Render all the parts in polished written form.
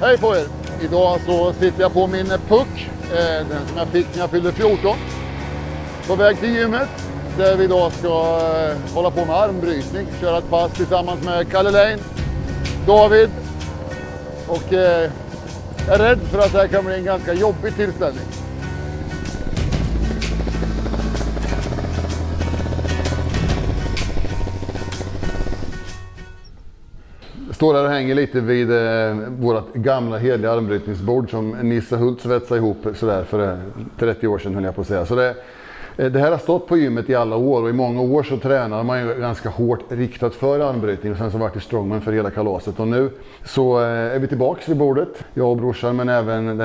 Hej på er! Idag så sitter jag på min puck, den som jag fick när jag fyllde 14. På väg till gymmet där vi då ska hålla på med armbrytning, köra ett pass tillsammans med Kalle Lane, David. Och jag är rädd för att det här kan bli en ganska jobbig tillställning. Jag står här och hänger lite vid vårt gamla heliga armbrytningsbord som Nisse Hult svetsade ihop sådär för 30 år sedan höll jag på att säga. Så det här har stått på gymmet i alla år och i många år så tränar man ju ganska hårt riktat för armbrytning och sen så vart det strongman för hela kalaset. Och nu så är vi tillbaks vid bordet, jag och brorsan men även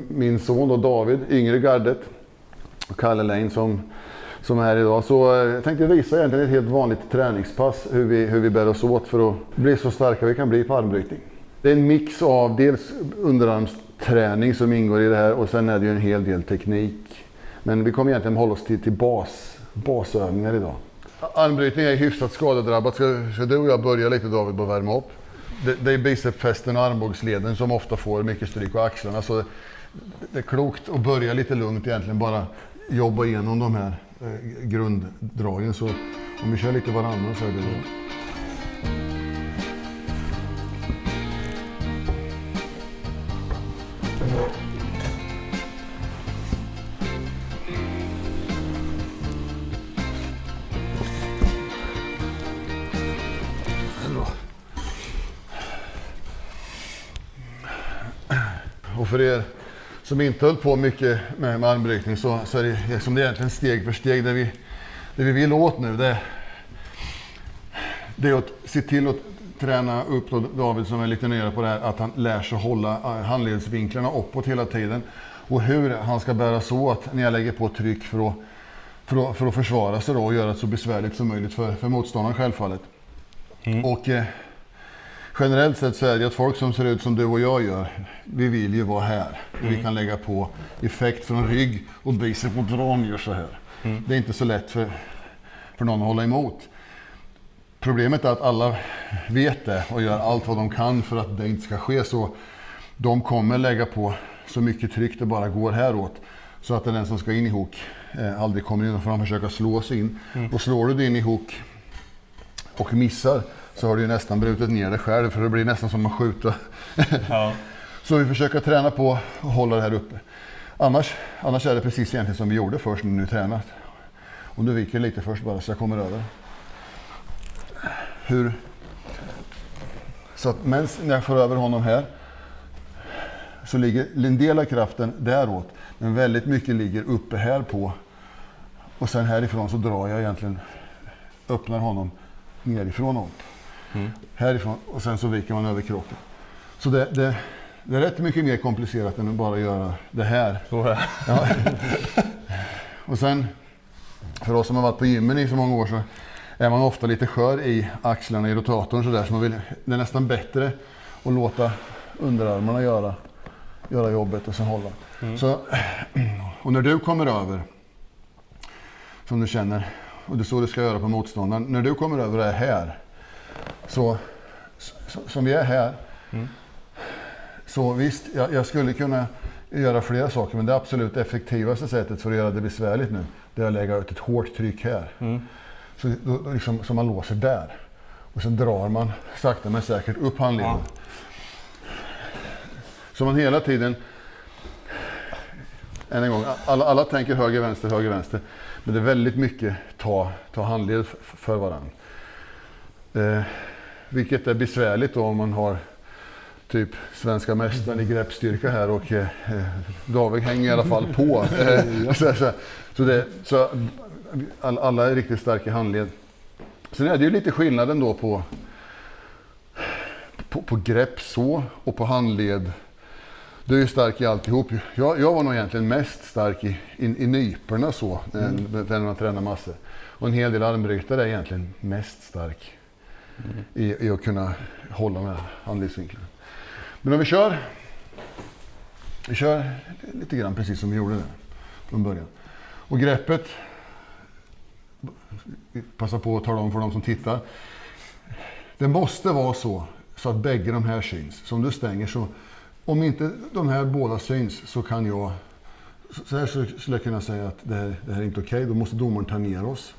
min son då David, yngre gardet och Kalle Lane som är här idag. Så jag tänkte visa egentligen ett helt vanligt träningspass hur vi bär oss åt för att bli så starka vi kan bli på armbrytning. Det är en mix av dels underarmsträning som ingår i det här och sen är det ju en hel del teknik. Men vi kommer egentligen hålla oss till basövningar idag. Armbrytning är hyfsat skadedrabbat. Ska du och jag börja lite David på att värma upp? Det är bicepsfästen och armbågsleden som ofta får mycket stryk och axlarna. Så det är klokt att börja lite lugnt egentligen. Bara jobba igenom de här grunddragen. Så om vi kör lite varannan så är det lugnt. Och för er som inte höll på mycket med armbrytning så är det som det egentligen steg för steg det vi vill åt nu. Det är att se till att träna upp då David som är lite nere på det här, att han lär sig hålla handledsvinklarna uppåt hela tiden. Och hur han ska bära så att när jag lägger på tryck för att försvara sig då och göra det så besvärligt som möjligt för motståndaren självfallet. Och generellt sett så är det att folk som ser ut som du och jag gör, vi vill ju vara här. Vi kan lägga på effekt från rygg och bicep och dran gör så här. Det är inte så lätt för någon att hålla emot. Problemet är att alla vet det och gör allt vad de kan för att det inte ska ske så. De kommer lägga på så mycket tryck det bara går häråt så att den som ska in i hook aldrig kommer in och får försöka slå sig in. Och slår du dig in i hook och missar så har du ju nästan brutit ner det själv för det blir nästan som att skjuta. Ja. Så vi försöker träna på att hålla det här uppe. Annars är det precis egentligen som vi gjorde först när du tränat. Om du viker lite först bara så jag kommer över. Så att när jag får över honom här så ligger en del av kraften däråt. Men väldigt mycket ligger uppe här på. Och sen härifrån så drar jag egentligen, öppnar honom nerifrån och upp. Härifrån och sen så viker man över kroppen. Så det är rätt mycket mer komplicerat än att bara göra det här. Ja. Och sen för oss som har varit på gymmen i så många år så är man ofta lite skör i axlarna i rotatorn så där så det är nästan bättre att låta underarmarna göra jobbet och sen hålla. Så, och när du kommer över som du känner och det är så du ska göra på motståndaren. När du kommer över och är här så som vi är här så visst, jag skulle kunna göra flera saker men det absolut effektivaste sättet för att göra det besvärligt nu det är att lägga ut ett hårt tryck här. Så liksom, som man låser där. Och sen drar man sakta men säkert upp handleden. Så man hela tiden än en gång, alla tänker höger, vänster. Men det är väldigt mycket ta handled för varandra. Vilket är besvärligt då om man har typ svenska mästaren i greppstyrka här och David hänger i alla fall på. Så alla är riktigt starka i handled. Sen är det ju lite skillnaden då på grepp så och på handled. Du är ju stark i alltihop. Jag var nog egentligen mest stark i nyperna så när man tränar massor. Och en hel del armbrytare är egentligen mest stark i att kunna hålla med handledsvinklarna. Men om vi kör lite grann precis som vi gjorde där från början. Och greppet, vi passar på att tala om för de som tittar. Det måste vara så att bägge de här syns. Så om du stänger så Om inte de här båda syns så kan jag, så här skulle jag kunna säga att det här är inte okej. Då måste domaren ta ner oss.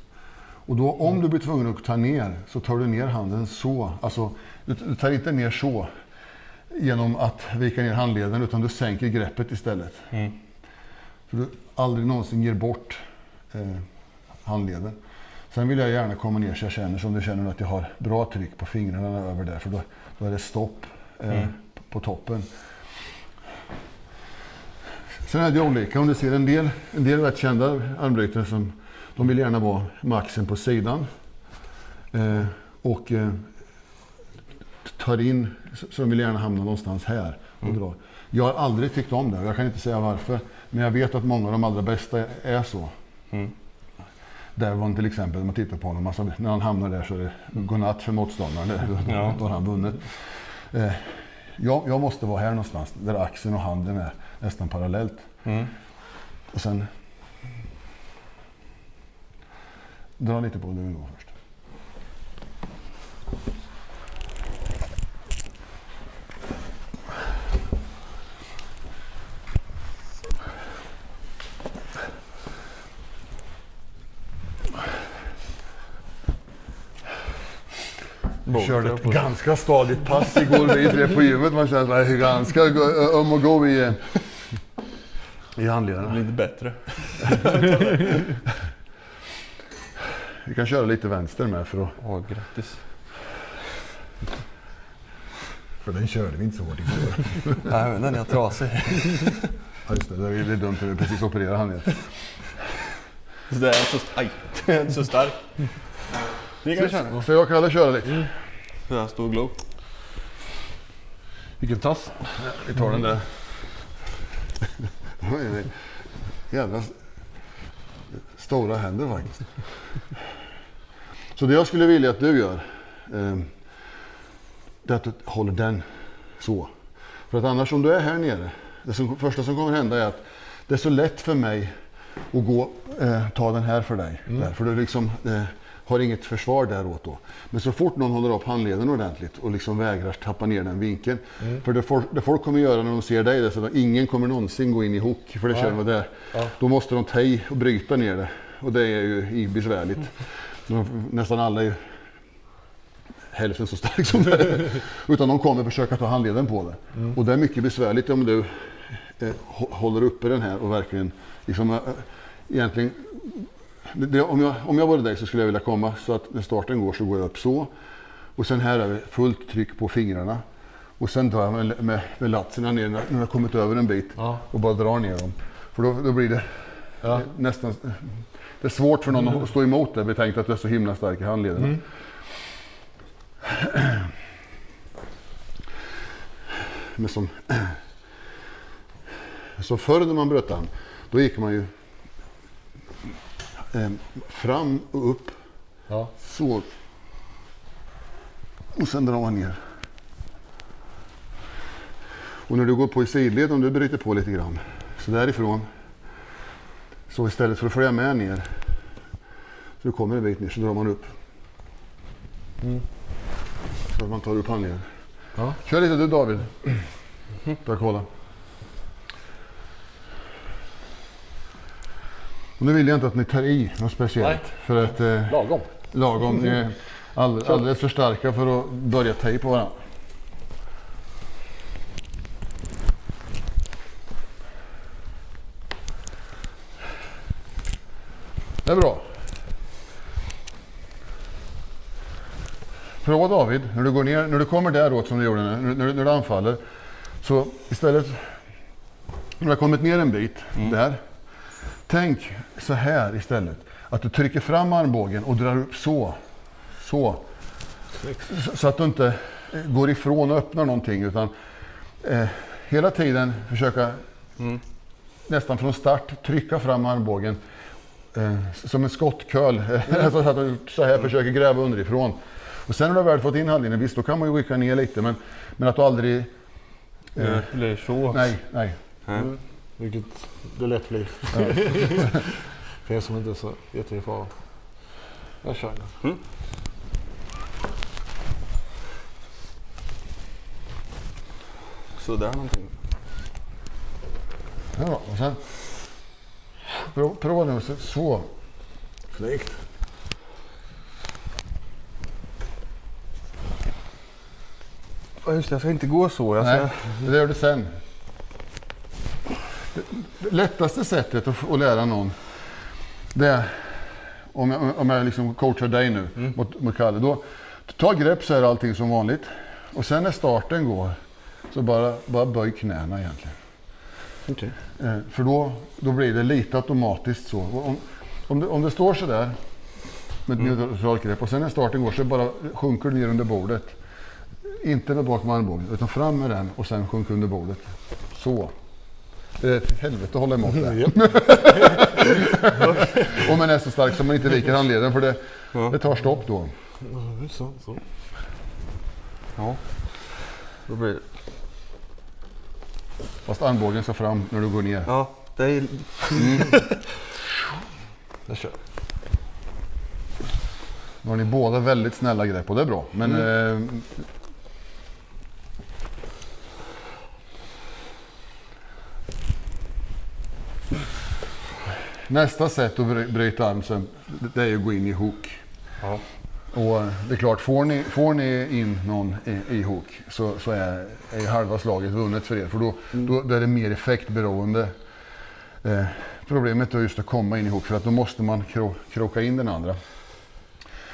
Och då om du blir tvungen att ta ner så tar du ner handen så. Alltså du tar inte ner så genom att vika ner handleden utan du sänker greppet istället. Så du aldrig någonsin ger bort handleden. Sen vill jag gärna komma ner så jag känner som du känner att jag har bra tryck på fingrarna över där. För då är det stopp på toppen. Sen är det olika. Om du ser en del rätt kända armbrytare som de vill gärna vara maxen på sidan. Och tar in, så de vill gärna hamna någonstans här och dra. Jag har aldrig tyckt om det. Jag kan inte säga varför. Men jag vet att många av de allra bästa är så. Där var till exempel, om man tittar på honom, alltså, när han hamnar där så är det godnatt för motståndaren. Då har han vunnit. Jag måste vara här någonstans där axeln och handen är nästan parallellt. Och sen dra lite på det då först. Vi körde ett ganska stadigt pass igår vi tre på gymmet. Man känner sig ganska om att gå i handlederna. Lite bättre. Vi kan köra lite vänster med för att... Grattis. För den körde vi inte så hårt igår. Nej, men den är trasig. Ja, just det är dumt att vi precis opererar han igen. Det är inte så stark. Det kan jag känna. Så jag kan köra lite. Det här står glow. Vilken tass. Vi tar den där. Jävla stora händer faktiskt. Så det jag skulle vilja att du gör det är att du håller den så. För att annars om du är här nere, det första som kommer hända är att det är så lätt för mig att gå ta den här för dig. Där, för du liksom har inget försvar däråt då. Men så fort någon håller upp handleden ordentligt och liksom vägrar tappa ner den vinkeln. För det folk kommer göra när de ser dig, det så att ingen kommer någonsin gå in i hook. För det känner man där. Då måste de ta i och bryta ner det. Och det är ju besvärligt. Nästan alla är ju hälften så stark som det är. Utan de kommer försöka ta handleden på det. Och det är mycket besvärligt om du håller uppe den här och verkligen liksom, egentligen om jag var dig så skulle jag vilja komma så att när starten går så går jag upp så. Och sen här är det fullt tryck på fingrarna. Och sen tar jag med latserna ner när jag har kommit över en bit och bara drar ner dem. För då blir det nästan... Det är svårt för någon att stå emot det. Vi tänkte att du är så himla stark i handlederna. Men som förr när man bröt an, då gick man ju fram och upp. Så. Och sen drar man ner. Och när du går på i sidled, om du bryter på lite grann, så därifrån, så istället för att följa med ner, så du kommer en bit ner, så drar man upp. Så att man tar upp handleden. Kör lite du David. Tack, kolla. Och nu vill jag inte att ni tar i något speciellt. Nej. För att lagom. Ni är alldeles för starka för att börja ta i på varandra. Det är bra. Prova David, när du går ner, när du kommer däråt som du gjorde när du anfaller. Så istället, när du har kommit ner en bit där. Tänk så här istället. Att du trycker fram armbågen och drar upp så. Så att du inte går ifrån och öppnar någonting. Utan hela tiden försöka nästan från start trycka fram armbågen. Som en skottköl. Så att du så här försöker gräva underifrån. Och sen när du har väl fått in handleden, visst då kan man ju rycka ner lite. Men att du aldrig... blir så. Nej. Vilket det lätt blir. För en som inte är så jättefara. Jag kör nu. Så där någonting. Ja, och sen prova nu så. Snyggt. Just det, jag ska inte gå så. Jag Nej, det gör du sen. Det lättaste sättet att lära någon, det är om jag liksom coachar dig nu mot Kalle. Då ta grepp så är allting som vanligt. Och sen när starten går så bara böj knäna egentligen. Okay. För då blir det lite automatiskt så. Om det står så där med ett neutralt grepp och sen när starten går så bara sjunker du ner under bordet. Inte med bak med armbågen utan fram med den och sen sjunker under bordet. Så. Det är ett helvete att hålla emot det. Om man är så stark som man inte viker handleden för det tar stopp då. Så. Ja. Då blir det. Fast armbågen ska fram när du går ner. Ja, det är... Jag kör. Nu har ni båda väldigt snälla grepp och det är bra. Men nästa sätt att bryta armsen, det är att gå in i hook. Ja. Och det är klart, får ni in någon i hook så är halva slaget vunnet för er. För då är det mer effektberoende. Problemet är just att komma in i hook för att då måste man kroka in den andra.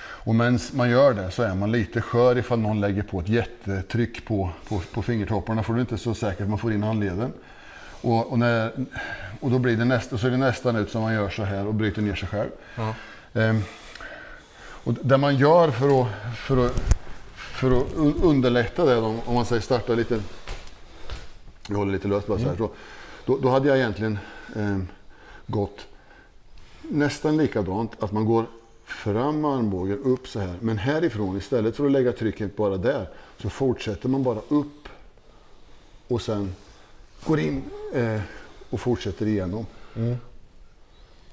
Och medan man gör det så är man lite skör ifall någon lägger på ett jättetryck på fingertopparna för det är inte så säkert att man får in handleden. Och då blir det så är det nästan ut som man gör så här och bryter ner sig själv. Ja. Och det man gör för att underlätta det, om man säger starta lite, jag håller lite löst bara så här, då hade jag egentligen gått nästan likadant, att man går fram med armbågen upp så här, men härifrån istället för att lägga trycket bara där så fortsätter man bara upp och sen går in och fortsätter igenom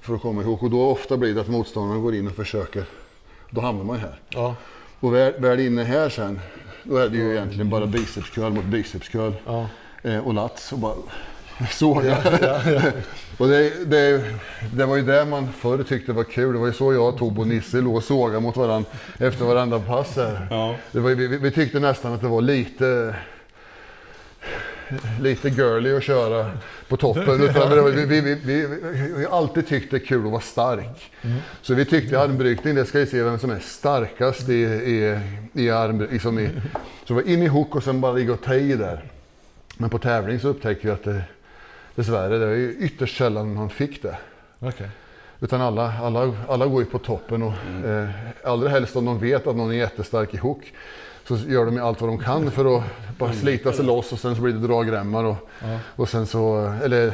för att komma ihåg. Och då ofta blir det att motståndaren går in och försöker, då hamnar man här. Ja. Och väl inne här sen, då är det ju egentligen bara bicepscurl mot bicepscurl och lats och bara såga. Ja. Och det var ju det man förr tyckte var kul. Det var ju så jag och Tobo och Nisse låg och såga mot varandra efter varandra pass här. Ja. Vi tyckte nästan att det var lite girly att köra på toppen. Utan vi har alltid tyckt det är kul att vara stark. Så vi tyckte armbrytning, det ska vi se vem som är starkast i arm. Liksom så var in i hook och sen bara ligga och ta i där. Men på tävling så upptäckte vi att dessvärre, det är ju ytterst sällan man fick det. Okay. Utan alla går ju på toppen och allra helst om de vet att någon är jättestark i hook så gör de allt vad de kan för att bara slita sig loss och sen så blir det dragremmar och sen så, eller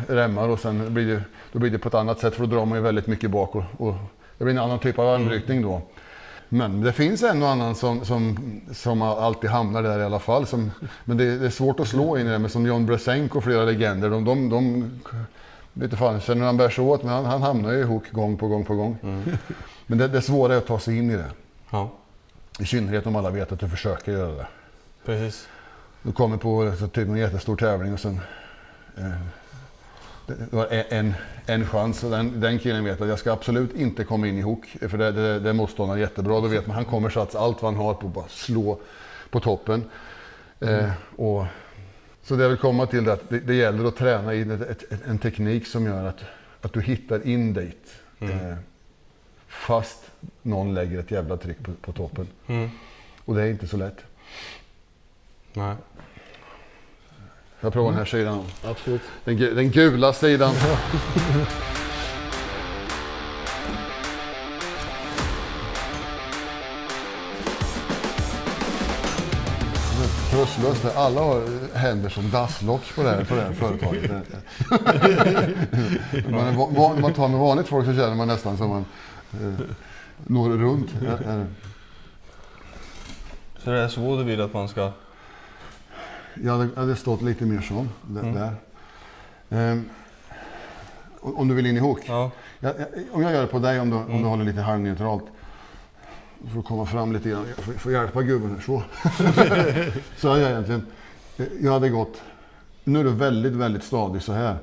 remmar och sen blir det på ett annat sätt för då drar man ju väldigt mycket bak och det blir en annan typ av armbrytning då. Men det finns en och annan som alltid hamnar där i alla fall. Men det är svårt att slå in i det, men som John Bresenko och flera legender. De vet inte fan, känner han bär så åt, men han hamnar ju i hook gång på gång. Men det svåra är att ta sig in i det. Ja. I synnerhet om alla vet att du försöker göra det. Precis. Du kommer på typ en jättestor tävling och sen det var en chans och den killen vet att jag ska absolut inte komma in i hook för det är motståndaren jättebra. Då vet man han kommer satsa allt vad han har på att bara slå på toppen. Så det vill komma till det att det gäller att träna in en teknik som gör att du hittar in dit. Fast någon lägger ett jävla tryck på toppen. Och det är inte så lätt. Nej. Jag provar den här sidan. Absolut. Den gula sidan. Tröstlöst. Alla har händer som dasslock på det här företaget. Man tar med vanligt folk så känner man nästan som man når runt. Så det är så du vill att man ska... Ja, det hade stått lite mer så. Där. Om du vill in i hook. Ja. Om jag gör det på dig, om du håller lite halvneutralt. För att komma fram lite grann. Jag får hjälpa gubben här så. Så har jag egentligen Jag hade gått, nu är det väldigt, väldigt stadigt så här.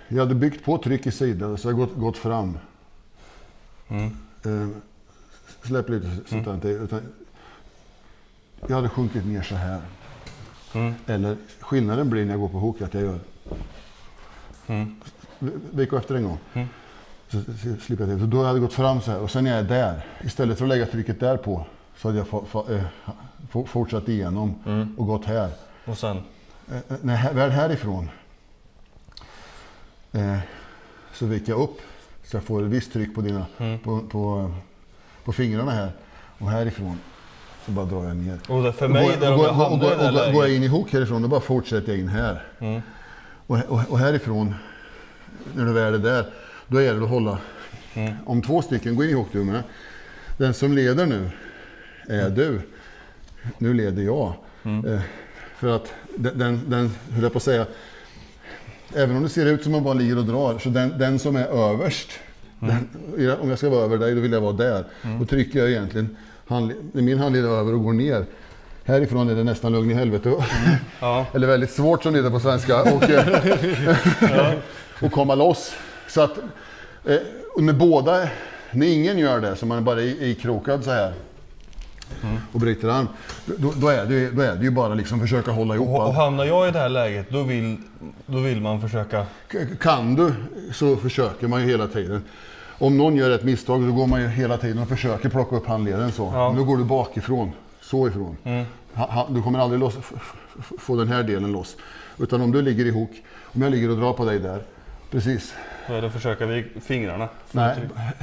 Jag hade byggt på tryck i sidan så jag gått fram. Släpp lite sånt där inte, utan jag hade sjunkit ner så här. Eller skillnaden blir när jag går på hook att jag gör vika efter en gång. Så slipper jag det. Så då hade jag gått fram så här och sen är jag där. Istället för att lägga trycket där på så hade jag fortsatt igenom och gått här. Och sen? Väl härifrån så viker jag upp så jag får ett visst tryck på dina på fingrarna här och härifrån så bara drar jag ner. Och det för mig där om jag hamnar i det här läget. Går jag in i hook härifrån då bara fortsätter jag in här. Och härifrån när du väl är där då är det att hålla om 2 stycken går in i hookdummarna. Den som leder nu är du. Nu leder jag. För att den hur jag på att säga, även om det ser ut som man bara ligger och drar, så den som är överst, om jag ska vara över dig, då vill jag vara där. Då trycker jag egentligen, min handled är över och går ner. Härifrån är det nästan lugn i helvete. Eller väldigt svårt som det heter på svenska. Och komma loss. Så att, och med båda, när ingen gör det, så man bara är ikrokad så här. Och bryter arm, då är det ju bara liksom försöka hålla ihop allt. Och hamnar jag i det här läget, då vill man försöka... Kan du så försöker man ju hela tiden. Om någon gör ett misstag då går man ju hela tiden och försöker plocka upp handleden så. Men då går du bakifrån, så ifrån. Du kommer aldrig få den här delen loss. Utan om du ligger i hook, om jag ligger och drar på dig där, precis. Då är det att försöka fingrarna. Nej,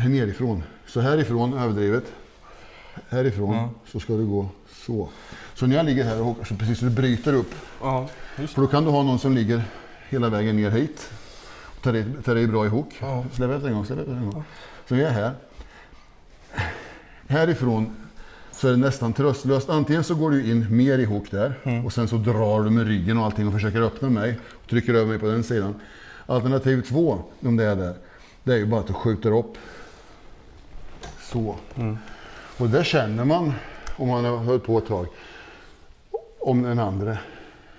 nerifrån. Så härifrån överdrivet. Härifrån så ska du gå så. Så när jag ligger här och hookar så precis så du bryter upp. För då kan du ha någon som ligger hela vägen ner hit. Tar dig bra i hook. Släpp efter en gång. Så jag är här. Härifrån så är det nästan tröstlöst. Antingen så går du in mer i hook där. Och sen så drar du med ryggen och allting och försöker öppna mig. Och trycker över mig på den sidan. Alternativ 2, om det är där. Det är ju bara att du skjuter upp. Så. Och där känner man, om man har hållit på ett tag, om den andra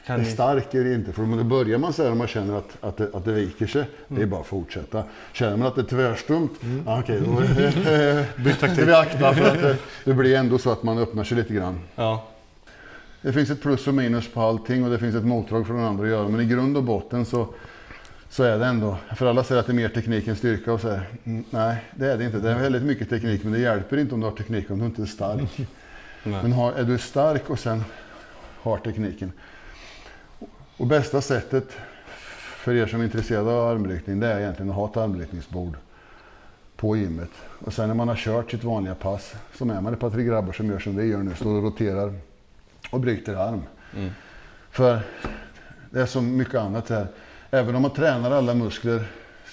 är stark eller inte. För då börjar man säga om man känner att det viker sig, det är bara att fortsätta. Känner man att det är tvärstumt, okej, då är vi akta för att det blir ändå så att man öppnar sig lite grann. Det finns ett plus och minus på allting och det finns ett motdrag från den andra att göra. Men i grund och botten så är det ändå, för alla säger att det är mer teknik än styrka och så här. Nej, det är det inte. Det är väldigt mycket teknik, men det hjälper inte om du har teknik om du inte är stark. Men är du stark och sen har tekniken. Och bästa sättet för er som är intresserade av armbrytning, det är egentligen att ha ett armbrytningsbord på gymmet. Och sen när man har kört sitt vanliga pass, som är man ett par tre grabbar som gör som vi gör nu, står och roterar och bryter arm. För det är så mycket annat här. Även om man tränar alla muskler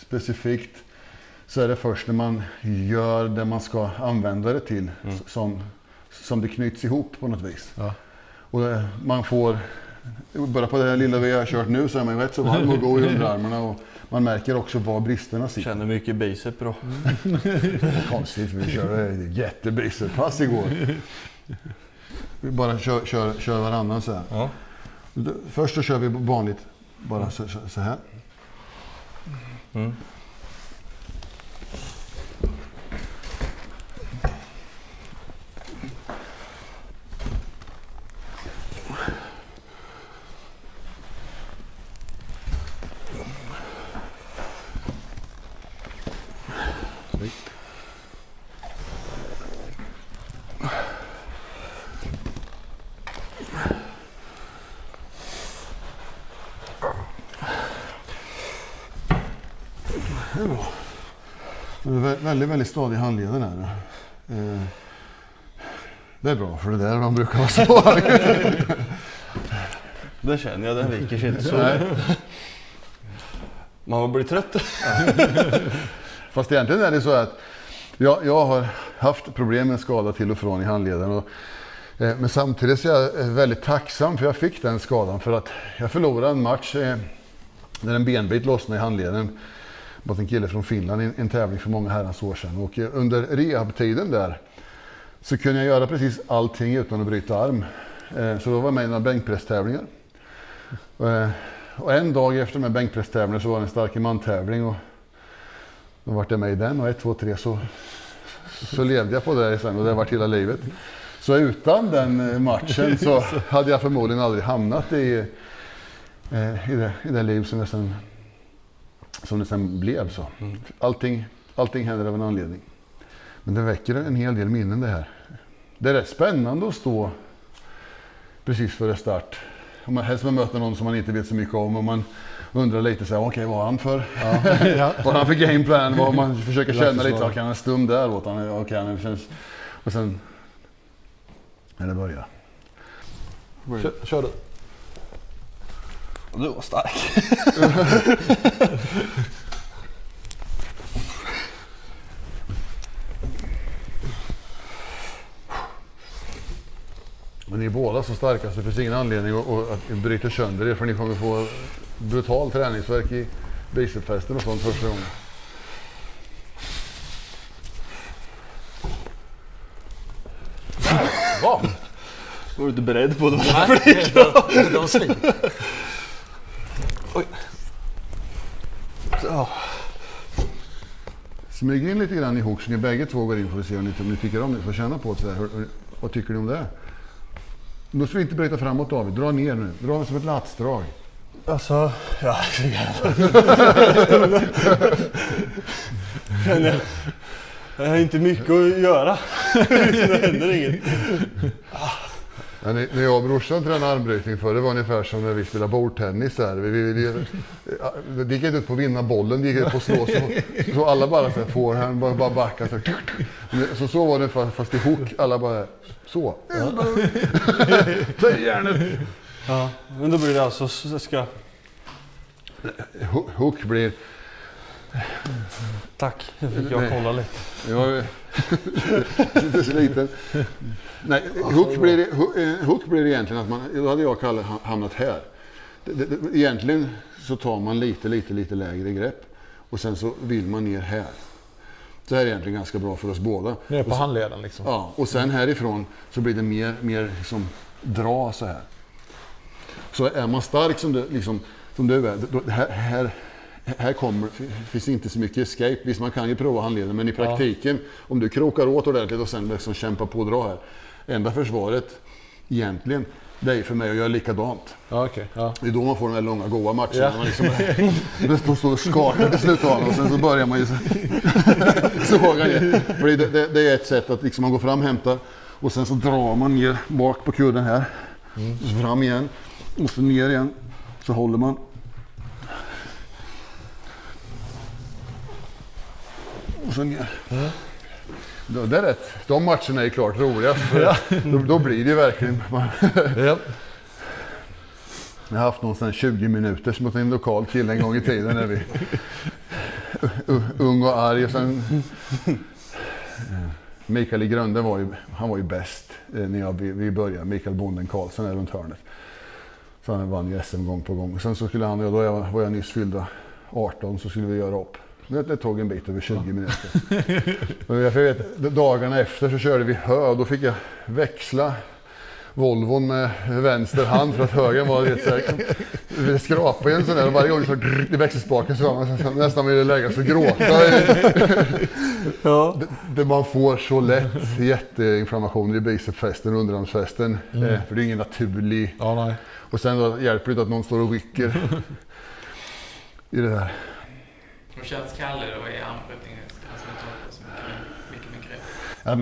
specifikt så är det först när man gör det man ska använda det till som det knyts ihop på något vis. Och man får, bara på det här lilla vi har kört nu så är man rätt så varm och gå i underarmarna och man märker också var bristerna sitter. Känner mycket bicep bra. Konstigt, vi körde jättebiceppass igår. Vi bara kör varannan så här. Först så kör vi vanligt. Bara så här. Det är väldigt, väldigt stadig handleden här. Det är bra, för det där man brukar vara svag. Det känner jag, den viker sig inte så. Man blir trött. Fast egentligen är det så att jag har haft problem med skada till och från i handleden. Men samtidigt så är jag väldigt tacksam för jag fick den skadan. För att jag förlorade en match när en benbit lossnade i handleden. Mot en kille från Finland i en tävling för många herrans år sedan. Och under rehabtiden där så kunde jag göra precis allting utan att bryta arm. Så då var jag med i några bänkpresstävlingar. Och en dag efter de här bänkpresstävlingarna så var det en stark man-tävling. Och då var jag med i den och 1, 2, 3 så levde jag på det sen och det har varit hela livet. Så utan den matchen så hade jag förmodligen aldrig hamnat i det liv som det sen blev. Så. Allting händer av en anledning. Men det väcker en hel del minnen det här. Det är rätt spännande att stå precis före start. Helst man möter någon som man inte vet så mycket om och man undrar lite så här, okej, vad har han för? Ja. Vad har han för gameplan? Vad man försöker känna lite, okej, han är stum där åt han, okej, han känns... Och sen när det börjar. Kör du. Du var stark. Men ni är båda så starka så det finns ingen anledning att bryta sönder er för ni kommer få brutal träningsverk i bicepsfesten och sånt första gången. Bra! Var du inte beredd på det? Nej, det var svin. Oj. Så. Smyg in lite grann i hook så ni bägge två går in för att se om ni tycker om det. Får känna på det så här. Vad tycker ni om det? Då ska vi inte bryta framåt, David. Dra ner nu. Dra som ett latsdrag. Alltså, ja. Jag har inte mycket att göra. Det händer inget. Ja, när jag och brorsan tränade armbrytning för det var ungefär som när vi spelade bordtennis där. Det gick inte ut på att vinna bollen, det gick ut på att slå så alla bara så här, får han bara backa så var det fast i hook alla bara så. Säg järnet. Ja, men då blir det alltså ska hook blir tack, jag fick jag kolla lite. Jag är inte så liten. Nej, hook blir egentligen att då hade jag hamnat här. Egentligen så tar man lite lägre grepp och sen så vill man ner här. Det här är egentligen ganska bra för oss båda. Ner på handleden liksom. Ja, och sen härifrån så blir det mer som dra så här. Så är man stark som du är, då, här finns inte så mycket escape. Visst, man kan ju prova handleden, men i praktiken, om du krokar åt ordentligt och sen liksom kämpar på och dra här. Enda försvaret egentligen, det är för mig att göra likadant. Ja, okay. Ja. Det är då man får de här långa goa matcherna. Ja. Man liksom det står och skakar till slut och sen så börjar man ju såga ner. För det är ett sätt att liksom man går fram, hämtar och sen så drar man ner bak på kudden här. Så fram igen och så ner igen. Så håller man. Och så ner. Det är rätt. De matcherna är klart roliga. Då blir det ju verkligen... Jag har haft någon sån 20 minuter mot en lokal kille en gång i tiden när vi... ung och arg. Och sen, Mikael i Grönde var ju bäst när vi började. Mikael Bonden Karlsson är runt hörnet. Så han vann ju SM gång på gång. Sen så skulle han, då var jag nyss fyllda 18, så skulle vi göra upp. Det tog en bit över 20 minuter. Jag vet, dagarna efter så körde vi hö och då fick jag växla Volvon med vänster hand för att höger var rätt säker. Vi skrapade en sån där och varje gång så i växelspaken så var man nästan ville lägga sig och gråta. Ja. Man får så lätt jätteinflammationer i bicepsfästen och underarmsfästen. För det är ingen naturlig. Ja, nej. Och sen då hjälper det inte att någon står och rycker i det där. Hur känns Kalle då i armbrytningen? Mycket grepp. Ja,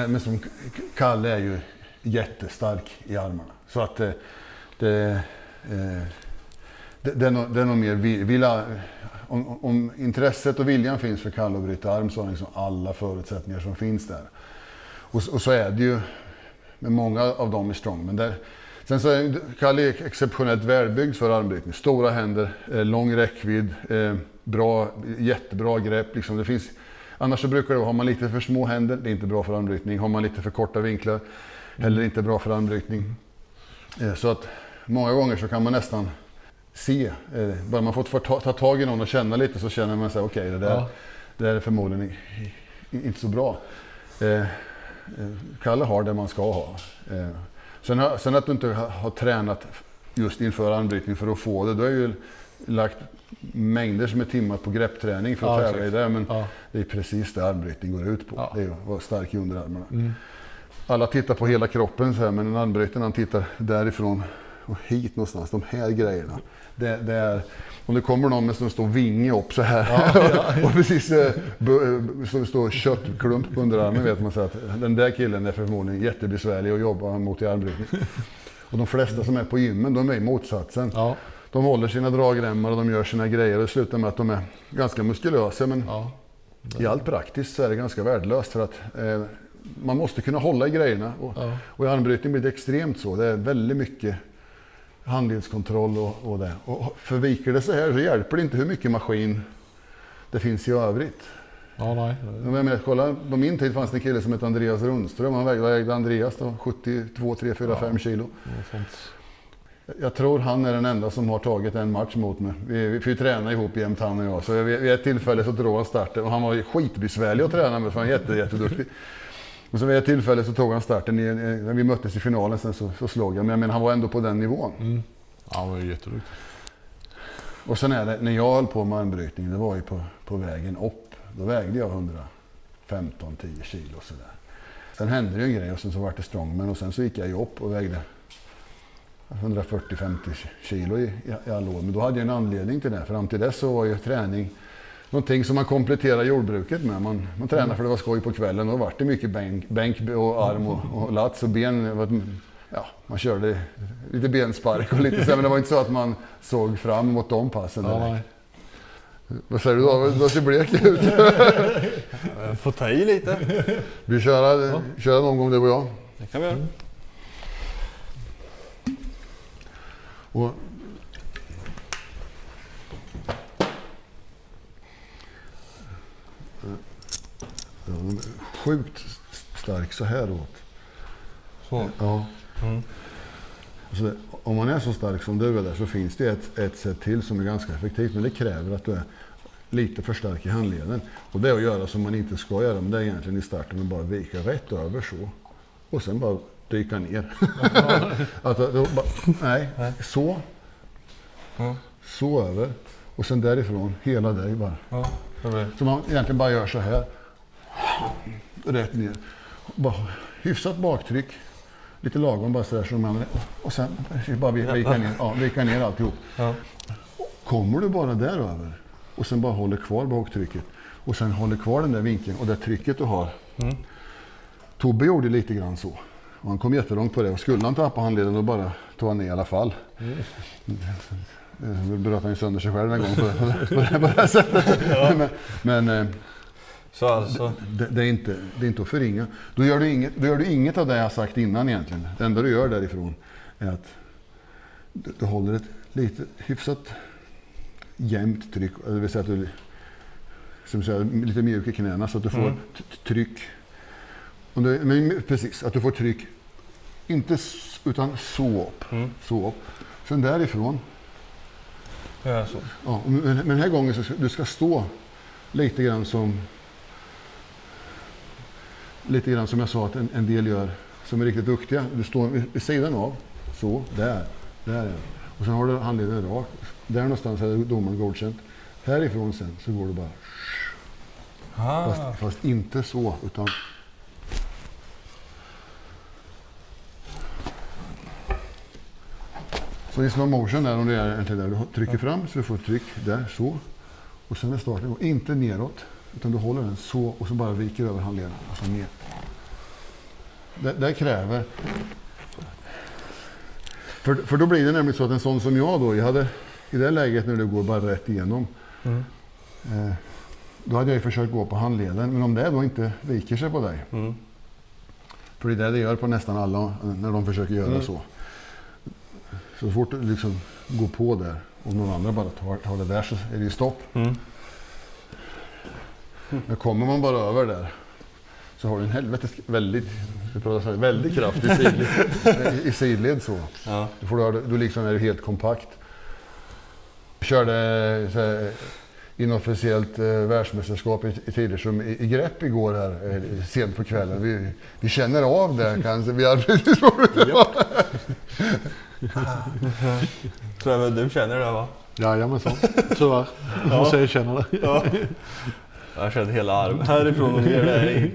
men som Kalle är ju jättestark i armarna. Så att det är nog mer om intresset och viljan finns för Kalle att bryta arm så har liksom alla förutsättningar som finns där. Och så är det ju med många av dem är strong. Men sen så är Kalle exceptionellt välbyggd för armbrytning. Stora händer, lång räckvidd, jättebra grepp. Liksom det finns, annars så brukar det vara, har man lite för små händer, det är inte bra för armbrytning. Har man lite för korta vinklar, heller inte bra för armbrytning. Så att många gånger så kan man nästan se, bara man får ta tag i någon och känna lite så känner man sig okej, det där är förmodligen inte så bra. Kalle har det man ska ha. Sen att du inte har tränat just inför armbrytning för att få det, då har ju lagt mängder med timmar på greppträning för att tävla i det, men det är precis det armbrytning går ut på. Det är att vara stark i underarmarna. Alla tittar på hela kroppen så här, men en armbrytning, han tittar därifrån och hit någonstans, de här grejerna. Det är, om det kommer någon med som står vinge upp så här och precis så står köttklump på underarmen, vet man så att den där killen är förmodligen jättebesvärlig att jobba mot i armbrytning. Och de flesta som är på gymmen, de är i motsatsen. De håller sina dragremmar och de gör sina grejer och det slutar med att de är ganska muskulösa, men i allt praktiskt så är det ganska värdelöst för att man måste kunna hålla i grejerna och i armbrytning blir det extremt så. Det är väldigt mycket handledskontroll och det. Och förviker det så här så hjälper det inte hur mycket maskin det finns i övrigt. Kolla, på min tid fanns det en kille som hette Andreas Rundström. Han vägde Andreas då, 72, 3, 4, 5 kilo. Jag tror han är den enda som har tagit en match mot mig. Vi får ju träna ihop jämt, han och jag. Så vid ett tillfälle så drog han starten och han var ju skitbesvärlig att träna med för han är jätteduktig. Och så vid ett tillfälle så tog han starten, när vi möttes i finalen sen så slog jag. Men han var ändå på den nivån. Han var ju jätteduktig. Och sen är det, när jag höll på med armbrytning, det var ju på vägen upp. Då vägde jag 115-10 kilo sådär. Sen hände det ju en grej och sen så var det strongman och sen så gick jag ju upp och vägde 140-50 kilo i alla år. Men då hade jag en anledning till det. Fram till dess så var ju träning någonting som man kompletterar jordbruket med. Man tränar för det var skoj på kvällen och då var det mycket bänk och arm och lats och ben. Ja, man körde lite benspark och lite så, men det var inte så att man såg fram emot de passen. Vad säger du då? Då ser blek ut. Får ta i lite. Vi kör någon gång, det var jag. Det kan vi göra. Och sjukt stark så här åt. Så. Ja. Alltså, om man är så stark som du är där så finns det ett sätt till som är ganska effektivt, men det kräver att du är lite för stark i handleden. Och det är att göra som man inte ska göra, men det är egentligen i starten att bara vika rätt över så. Och sen bara dyka ner. Nej, så. Så över. Och sen därifrån, hela dig bara. Så man egentligen bara gör så här. Rätt ner. Bara hyfsat baktryck. Lite lagom bara sådär som man. Och sen bara vika ner alltihop. Kommer du bara där över och sen bara håller kvar baktrycket. Och sen håller kvar den där vinkeln och det trycket du har. Tobbe gjorde lite grann så. Och han kom jättelångt på det. Och skulle han tappa handleden och bara ta ner i alla fall. Nu bröt han ju sönder sig själv en gång på det här sättet. Men så alltså. Det är inte att förringa. Då gör du inget av det jag sagt innan egentligen. Det enda du gör därifrån är att du håller ett lite hyfsat jämnt tryck. Det vill säga att du som säger, lite mjuk i knäna så att du får tryck. Men precis, att du får tryck. Inte utan så upp. Så upp. Sen därifrån. Ja, så. Ja, men den här gången så du ska stå lite grann som jag sa att en del gör som är riktigt duktiga. Du står vid sidan av. Så, där är det. Och sen har du handleden rak. Där någonstans är domaren godkänt. Härifrån sen så går du bara. Fast inte så, utan så i slow motion där, om det är där du trycker fram så du får tryck där, så. Och sen är starten inte neråt, utan du håller den så och så bara viker över handleden. Alltså ner. Det kräver. För då blir det nämligen så att en sån som jag då, jag hade i det läget när det går bara rätt igenom. Då hade jag ju försökt gå på handleden, men om det då inte viker sig på dig. För det är det gör på nästan alla när de försöker göra så. Så fort du liksom går på där och någon andra bara tar det där så är det ju stopp. Men kommer man bara över där så har du en väldigt kraftig i sidled så. Ja. Du liksom är helt kompakt. Jag körde så här, inofficiellt världsmästerskap i tider som i grepp igår här sent på kvällen. Vi känner av det kanske. Vi arbetar Tror jag väl du känner det, va? Jajamensan, tyvärr. Jag måste erkänna det. Ja. Jag har känt hela armen härifrån och ner.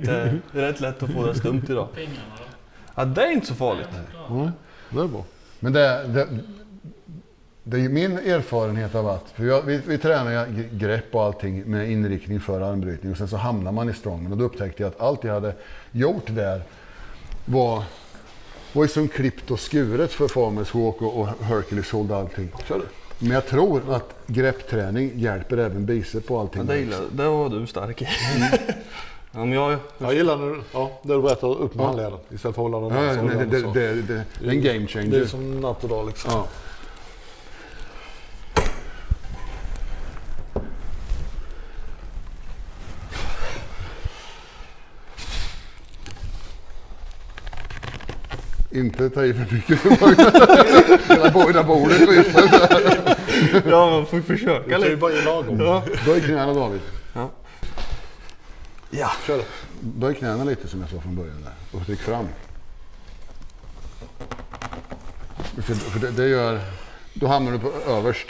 Det är rätt lätt att få det stumt idag. Fingrarna då? Ja, det är inte så farligt. Nej, det är bra. Men det är ju min erfarenhet av att, för vi tränar ju grepp och allting med inriktning för armbrytning och sen så hamnar man i strongman och då upptäckte jag att allt jag hade gjort där var ju som klippt och skuret för Farmers Walk och Hercules Hold och allting. Men jag tror att greppträning hjälper även bicep och allting. Ja, det var du stark i. Ja, men Jag gillar när du berättar upp med handleden istället för att hålla den där. Det är en game changer. Det är som natt och dag liksom. Ja. Inte ta i för mycket. Hela bordet skjuter. ja, man får försöka Det är ju lite. bara en lagom. Ja. Böj knäna, David. Ja. Kör det. Böj knäna lite som jag sa från början där. Och tryck fram. För det gör... Då hamnar du på överst.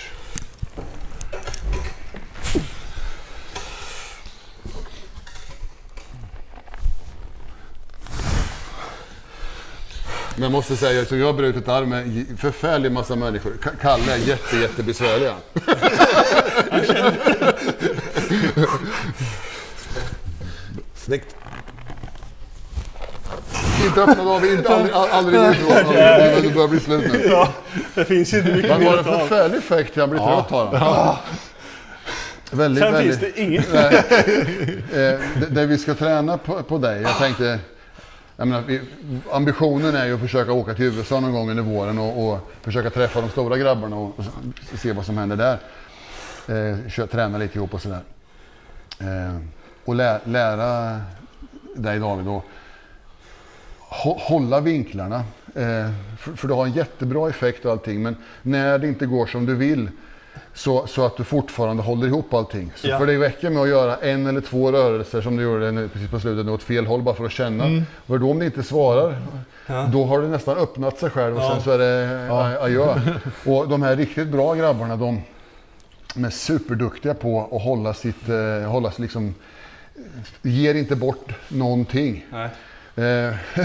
Men jag måste säga att jag har brutit arm med förfärlig massa människor. Kalle är jättebesvärliga. Snyggt. Inte öppna David, inte aldrig ifrån. Det börjar bli slut nu. Ja, det finns inte mycket Man mer har en att ta. förfärlig effekt när han blir trött har han. Väldigt, Sen väldigt. finns det inget. Det vi ska träna på dig, jag tänkte, ambitionen är ju att försöka åka till USA någon gång under våren och försöka träffa de stora grabbarna och se vad som händer där. Träna lite ihop och sådär. Och lära dig David att hålla vinklarna. För du har en jättebra effekt och allting, men när det inte går som du vill så att du fortfarande håller ihop allting. Så för det räcker med att göra en eller två rörelser som du gjorde nu precis på slutet åt fel håll bara för att känna. För då om det inte svarar, då har du nästan öppnat sig själv och sen så är det adjö. Och de här riktigt bra grabbarna, de är superduktiga på att hålla sig liksom, ger inte bort någonting. Nej.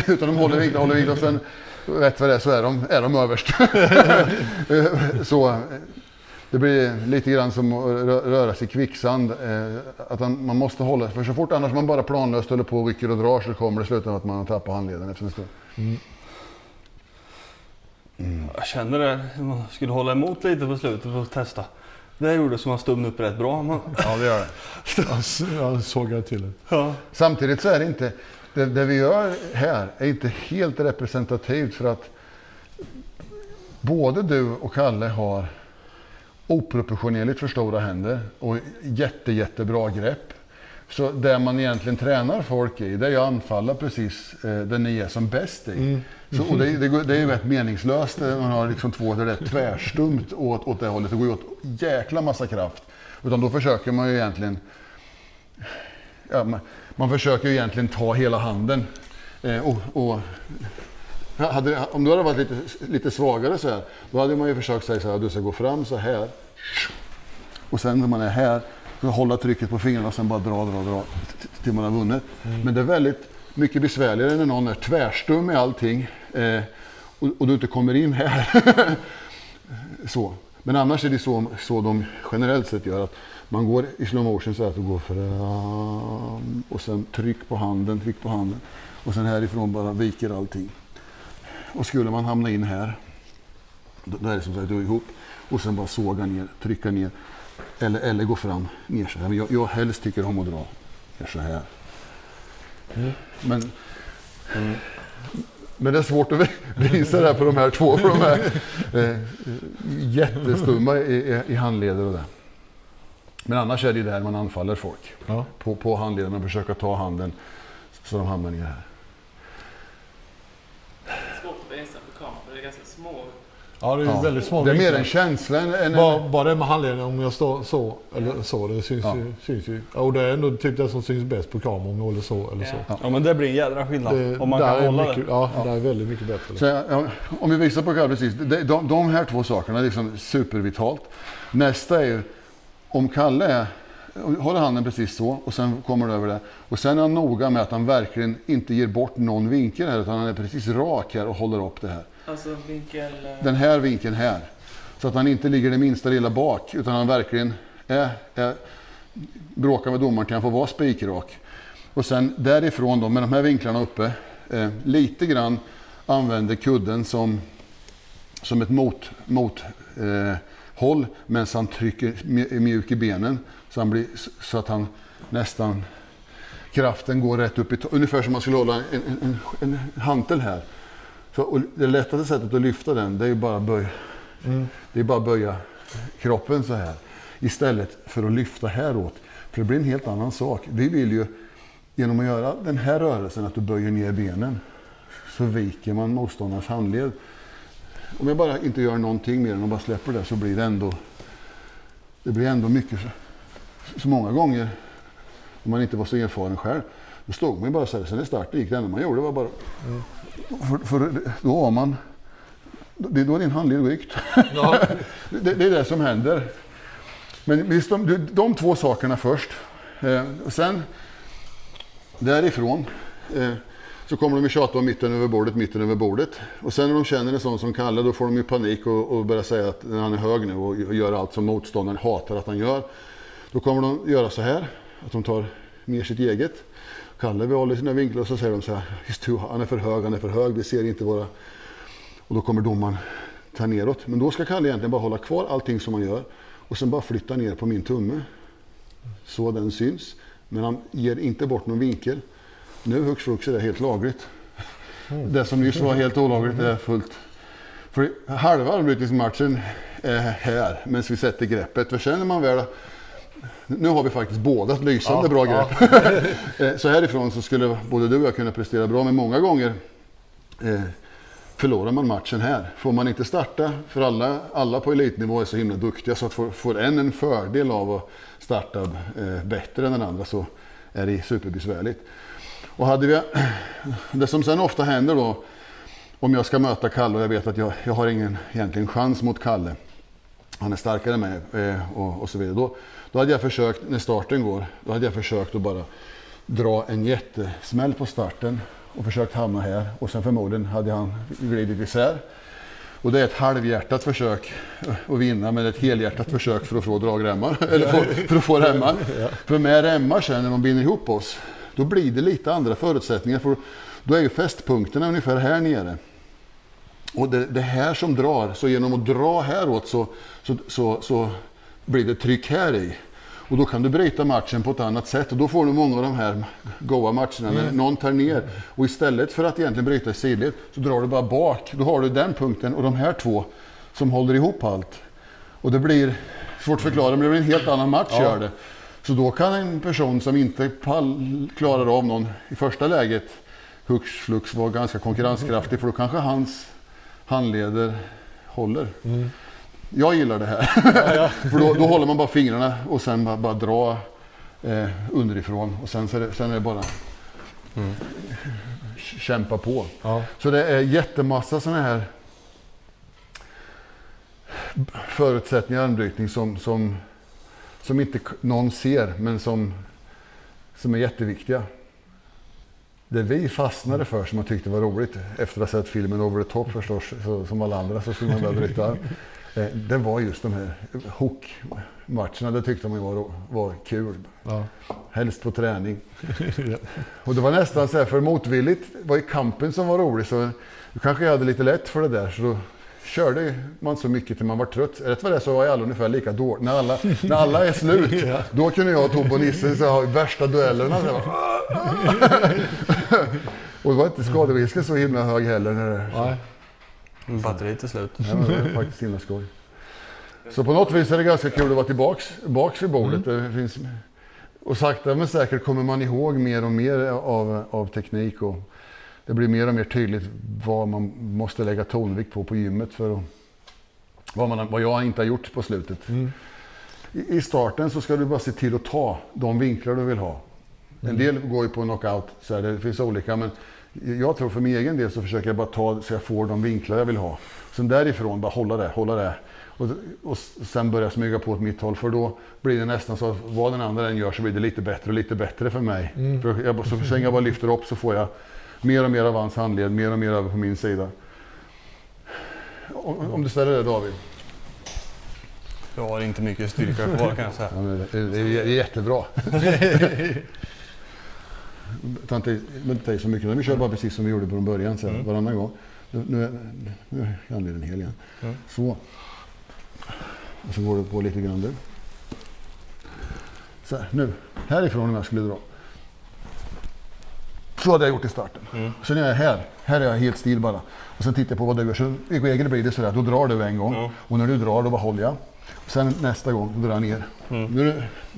Utan de håller vinklar och sen rätt vad det är så är de överst. Så det blir lite grann som att röra sig i kvicksand. Att man måste hålla, för så fort annars man bara planlöst håller på och rycker och drar så kommer det sluta med att man tappar handleden efter en stund. Jag känner det, man skulle hålla emot lite på slutet för att testa. Det gjorde som man stumnade upp rätt bra. Ja, det gör det. Jag såg till det. Ja. Samtidigt så är det inte, det vi gör här är inte helt representativt för att både du och Kalle har oproportionerligt för stora händer och jättebra grepp. Så det man egentligen tränar folk i, det är att anfalla precis det ni är som bäst i. Så, och det är ju rätt meningslöst när man har liksom två där det är tvärstumt åt det hållet. Det går ju åt jäkla massa kraft. Utan då försöker man ju egentligen man försöker ju egentligen ta hela handen. Om du hade varit lite svagare så här, då hade man ju försökt säga så här, du ska gå fram så här. Och sen när man är här, så hålla trycket på fingrarna och sen bara dra till man har vunnit. Men det är väldigt mycket besvärligare när någon är tvärstum med allting och du inte kommer in här. Så. Men annars är det så de generellt sett gör, att man går i slow motion så att du går fram och sen tryck på handen och sen härifrån bara viker allting. Och skulle man hamna in här, då är det som sagt du ihop och sen bara såga ner, trycka ner eller gå fram ner så här. Men jag helst tycker om att dra ner så här. Men det är svårt att visa det här på de här två, för de är jättestumma i handleder och det. Men annars är det där man anfaller folk. Ja. På handleden och försöker ta handen så de hamnar ner här. Svårt att visa på kameran, för det är ganska små Ja, det är väldigt små Det är mer vinklar. en känsla än Bara det med handledningen, om jag står så eller så, det syns ju. Ja, och det är ändå typ det som syns bäst på kameran, om jag håller så eller så. Ja, men det blir en jädra skillnad om man där kan är hålla mycket, det. Ja, det är väldigt mycket bättre. Så, om vi visar på Kalle precis, de här två sakerna är liksom supervitalt. Nästa är ju, om Kalle håller handen precis så och sen kommer det över det. Och sen är han noga med att han verkligen inte ger bort någon vinkel här, utan han är precis rak här och håller upp det här. Alltså vinkel... Den här vinkeln här. Så att han inte ligger det minsta lilla bak, utan han verkligen bråkar med domaren till han får vara spikrak. Och sen därifrån då, med de här vinklarna uppe, lite grann använder kudden som ett håll, medan han trycker mjuk i benen så att han nästan kraften går rätt upp i ungefär som man skulle hålla en hantel här. Så, och det lättaste sättet att lyfta den, det är ju bara att böja kroppen så här istället för att lyfta häråt. För det blir en helt annan sak. Vi vill ju genom att göra den här rörelsen, att du böjer ner benen, så viker man motståndarens handled. Om jag bara inte gör någonting mer än att bara släpper det, så blir det blir ändå mycket. Så många gånger, om man inte var så erfaren själv, då stod man ju bara så här, sen det startade gick, det enda man gjorde var bara... För då har man... Då är din handled rykt. Ja. det är det som händer. Men visst, de två sakerna först. Och sen därifrån så kommer de att tjata om mitten över bordet. Och sen när de känner en sån som Kalle, då får de ju panik och börjar säga att han är hög nu och gör allt som motståndaren hatar att han gör. Då kommer de göra så här, att de tar ner sitt eget. Kalle behåller sina vinklar och så säger de så här, han är för hög, vi ser inte våra... Och då kommer domaren ta neråt. Men då ska Kalle egentligen bara hålla kvar allting som man gör och sen bara flytta ner på min tumme. Så den syns. Men han ger inte bort någon vinkel. Nu hux flux är det helt lagligt. Det som nyss var helt olagligt är fullt. För halva armbrytningsmatchen är här medan vi sätter greppet. För sen när man väl... Nu har vi faktiskt båda ett lysande bra grepp. Så härifrån så skulle både du och jag kunna prestera bra, men många gånger förlorar man matchen här. Får man inte starta, för alla på elitnivå är så himla duktiga, så att får en fördel av att starta bättre än den andra, så är det superbesvärligt. Och det som sen ofta händer då, om jag ska möta Kalle och jag vet att jag har ingen egentligen chans mot Kalle, han är starkare än mig och så vidare, då hade jag försökt, när starten går, då hade jag försökt att bara dra en jättesmäll på starten och försökt hamna här, och sen förmodligen hade han glidit isär. Och det är ett halvhjärtat försök att vinna, men ett helhjärtat försök för att få dragremmar, eller för att få remmar. För med remmar sen, när de binder ihop oss, då blir det lite andra förutsättningar, för då är ju fästpunkterna ungefär här nere. Och det här som drar, så genom att dra häråt så blir det tryck här i. Och då kan du bryta matchen på ett annat sätt, och då får du många av de här goa matcherna när någon tar ner. Och istället för att egentligen bryta i sidled så drar du bara bak. Då har du den punkten och de här två som håller ihop allt. Och det blir svårt att förklara, men det blir en helt annan match gör det. Så då kan en person som inte klarar av någon i första läget hux flux vara ganska konkurrenskraftig, för då kanske hans handleder håller. Jag gillar det här. För då håller man bara fingrarna och sen bara dra underifrån. Och sen är det bara kämpa på. Ja. Så det är jättemassa sådana här förutsättningar i armbrytning som inte någon ser, men som är jätteviktiga. Det vi fastnade för, som man tyckte var roligt efter att ha sett filmen Over the Top förstås, som alla andra, så skulle man börja bryta. Det var just de här hook-matcherna, det tyckte man var kul. Ja. Helst på träning. Och det var nästan så här, för motvilligt var i kampen som var rolig, så då kanske jag hade lite lätt för det där, så då körde man så mycket till man var trött. Rätt vad det så var alla ungefär lika dåligt. När alla är slut, då kunde jag och Tobbe och Nissen så ha värsta duellerna. Och det var inte skaderisken så himla hög heller. När batteriet är slut. Ja, det var faktiskt himla skoj. Så på något vis är det ganska kul att vara tillbaks vid bordet. Det finns, och sakta men säkert kommer man ihåg mer och mer av teknik, och det blir mer och mer tydligt vad man måste lägga tonvikt på gymmet för att vad jag inte har gjort på slutet. I starten så ska du bara se till att ta de vinklar du vill ha. En del går ju på knockout, så här, det finns olika, men jag tror för min egen del så försöker jag bara ta så jag får de vinklar jag vill ha. Sen därifrån bara hålla det. Och sen börja smyga på åt mitt håll, för då blir det nästan så att vad den andra än gör så blir det lite bättre för mig. För så länge jag bara lyfter upp så får jag mer och mer av hans handled, mer och mer över på min sida. Om du ställer det, David. Jag har inte mycket styrka kvar kan jag säga. Ja, men det är jättebra. Jag inte ta så mycket. Vi kör bara precis som vi gjorde på början, så varannan gång. Nu är handleden hel igen. Så. Och så går det på lite grann där. Så här, nu. Härifrån om jag skulle dra. Så hade jag gjort i starten. Sen är jag här. Här är jag helt stil bara. Och sen tittar jag på vad du gör. Så i regel blir det så där. Då drar du en gång. Och när du drar, då bara håller jag. Sen nästa gång drar jag ner.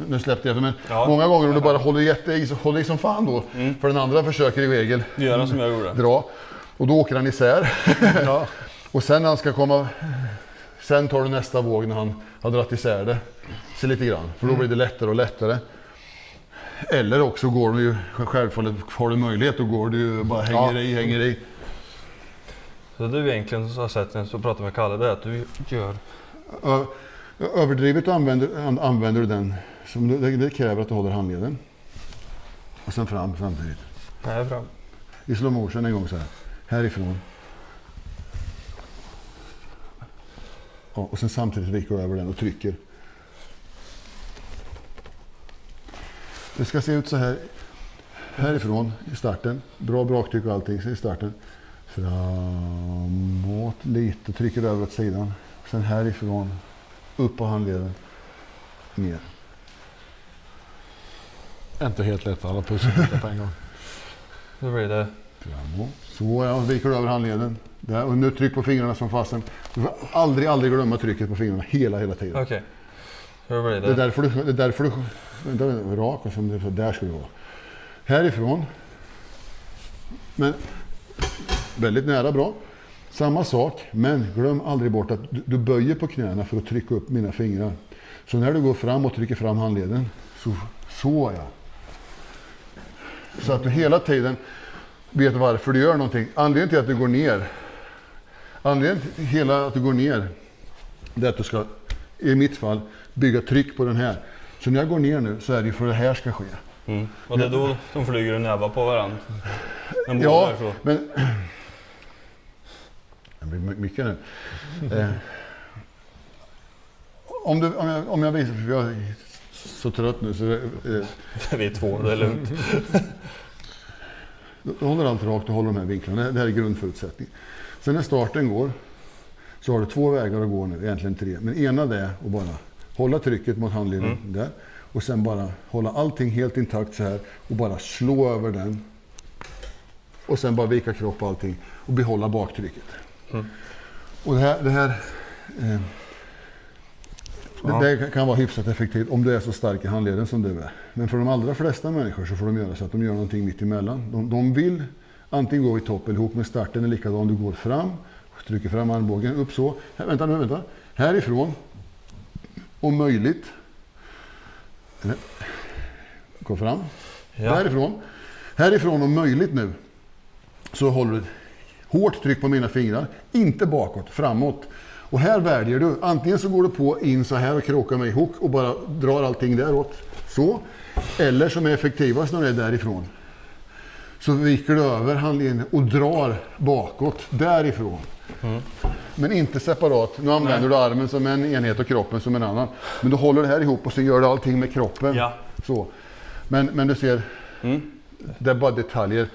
Nu släppte jag. Men många gånger om du bara håller i så håller i som fan då. För den andra försöker i regel göra som jag gjorde. Dra. Och då åker han isär. Och sen när han ska komma... Sen tar du nästa våg när han har dragit isär det. Så lite grann. För då blir det lättare och lättare. Eller också går du ju, självfallet har du möjlighet, då går du ju bara hänger i. Så du egentligen så har sett när jag pratar med Kalle, det är att du gör... Överdrivet använder du den, som det kräver att du håller handleden. Och sen fram samtidigt. Nej, fram. I slow motion en gång så här. Härifrån. Ja, och sen samtidigt viker du över den och trycker. Det ska se ut så här. Härifrån i starten. Bra braktryck och allting i starten. Framåt lite. Trycker över åt sidan. Sen härifrån. Upp på handleden. Ner. Inte helt lätt alla pusselbitar på en gång. Då blir det... Framåt. Så ja, viker du över handleden. Där. Och nu tryck på fingrarna som fasten. Du får aldrig glömma trycket på fingrarna hela tiden. Okej. Hur blir det? Det är därför du vänta, rak och som det så där ska du vara. Härifrån. Men väldigt nära bra. Samma sak, men glöm aldrig bort att du böjer på knäna för att trycka upp mina fingrar. Så när du går fram och trycker fram handleden så ja. Så att du hela tiden vet varför du gör någonting. Anledningen till att du går ner. Anledningen till hela att du går ner, det är att du ska, i mitt fall, bygga tryck på den här. Så när jag går ner nu så är det för att det här ska ske. Och det är då de flyger och nävar på varandra? Ja, men... Det blir mycket nu. Om jag visar, för jag är så trött nu så... Vi är två, det är lugnt. Du håller allt rakt och håller de här vinklarna. Det här är grundförutsättningen. Sen när starten går så har du två vägar att gå nu, egentligen tre. Men ena det är att bara hålla trycket mot handleden där. Och sen bara hålla allting helt intakt så här och bara slå över den. Och sen bara vika kropp och allting och behålla baktrycket. Och det kan vara hyfsat effektivt om du är så stark i handleden som du är. Men för de allra flesta människor så får de göra så att de gör någonting mitt emellan. De vill antingen gå i topp eller ihop med starten är likadant. Du går fram, trycker fram armbågen, upp så. Vänta. Härifrån. Om möjligt. Gå fram. Ja. Härifrån om möjligt nu. Så håller du hårt tryck på mina fingrar. Inte bakåt, framåt. Och här väljer du. Antingen så går du på in så här och krokar mig ihop och bara drar allting däråt. Så. Eller som är effektivast när det är därifrån. Så viker du över handleden och drar bakåt därifrån. Men inte separat. Nu använder du armen som en enhet och kroppen som en annan. Men du håller det här ihop och så gör du allting med kroppen. Ja. Så. Men du ser, det är bara detaljer.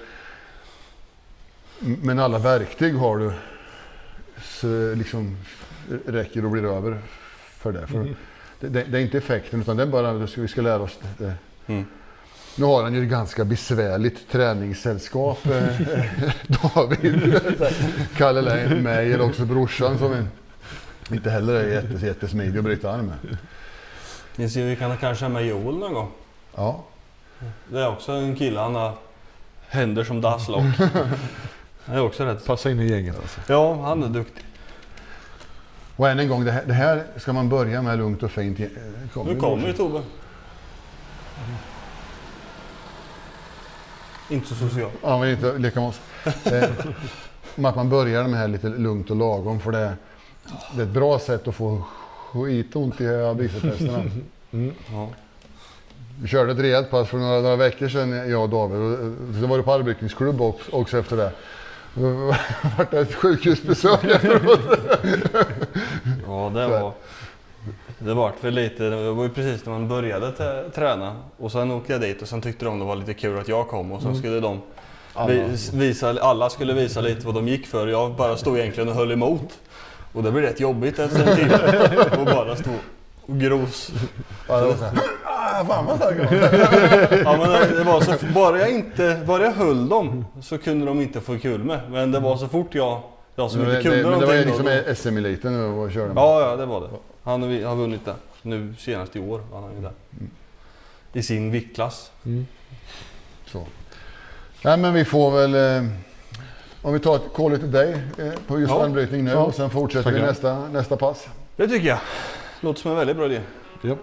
Men alla verktyg har du så liksom räcker och blir över för det. För det är inte effekten utan det är bara att vi ska lära oss det. Nu har han ju ett ganska besvärligt träningssällskap. David, Kalle Lein, mig eller också brorsan som inte heller är jättesmidig att bryta armen. Ni ser vi kan kanske ha med Joel någon gång. Ja. Det är också en kille, han har händer som dasslock. Det är också rätt. Passa in i gänget alltså. Ja, han är duktig. Och än en gång, det här ska man börja med lugnt och fint. Nu kommer ju Tobbe. Inte så social. Ja, men inte leka med oss. Att man börjar med här lite lugnt och lagom, för det är ett bra sätt att få skitont i bicepstesterna. Ja. Vi körde ett rejält pass för några veckor sedan, jag och David. Och så var det på arbetningsklubb också efter det. Det var ett sjukhusbesök efteråt. Ja, det var väl lite, det var ju precis när man började träna. Och sen åkte jag dit och sen tyckte de det var lite kul att jag kom. Och sen skulle de alla skulle visa lite vad de gick för. Jag bara stod egentligen och höll emot. Och det blev rätt jobbigt efter en tid. Och bara stå och gros. Ja, det var så här. Fan vad stark. Ja, men det var så, bara jag höll dem så kunde de inte få kul med. Men det var så fort jag som inte kunde Men någonting. det var ju liksom SM-eliten och körde. Ja, det var det. Han har vunnit det. Nu senast i år. Han har ju det. I sin viktklass. Så. Nej, men vi får väl... om vi tar ett call till dig på just armbrytning nu och sen fortsätter vi nästa pass. Det tycker jag. Låter som en väldigt bra idé. Japp.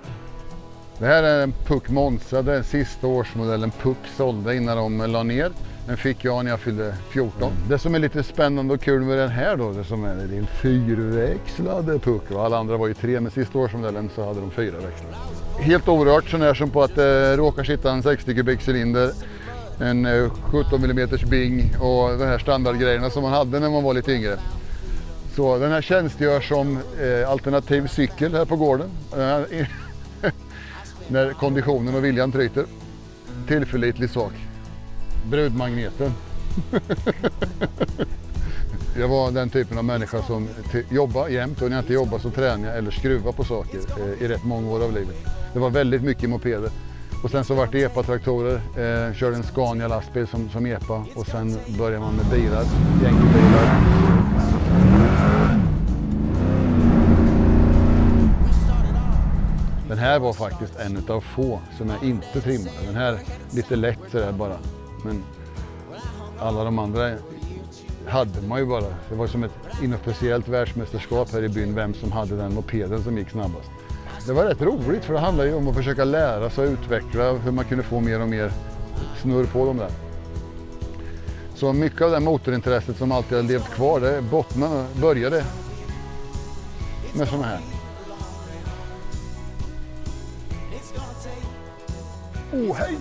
Det här är en Puck Monza, den sista årsmodellen Puck sålde innan de la ner. Den fick jag när jag fyllde 14. Det som är lite spännande och kul med den här då, det som är en fyrväxlade Puck. Alla andra var ju 3, men sista årsmodellen så hade de 4 växlar. Helt orört, så när som på att det råkar sitta en 60 kubik cylinder, en 17 mm bing och de här standardgrejerna som man hade när man var lite yngre. Så den här tjänstgör som alternativ cykel här på gården. När konditionen och viljan tryter. Tillförlitlig sak. Brudmagneten. Jag var den typen av människa som jobbar jämt, och när jag inte jobbar så tränar jag eller skruvar på saker i rätt många år av livet. Det var väldigt mycket mopeder. Och sen så var det EPA-traktorer, körde en Scania lastbil som EPA, och sen började man med bilar, gängbilar. Den här var faktiskt en av få som jag inte trimmade. Den här lite lätt sådär bara. Men alla de andra hade man ju bara. Det var som ett inofficiellt världsmästerskap här i byn vem som hade den mopeden som gick snabbast. Det var rätt roligt, för det handlar ju om att försöka lära sig och utveckla hur man kunde få mer och mer snurr på dem där. Så mycket av det motorintresset som alltid har levt kvar, det bottnarna började med sådana här. Hej!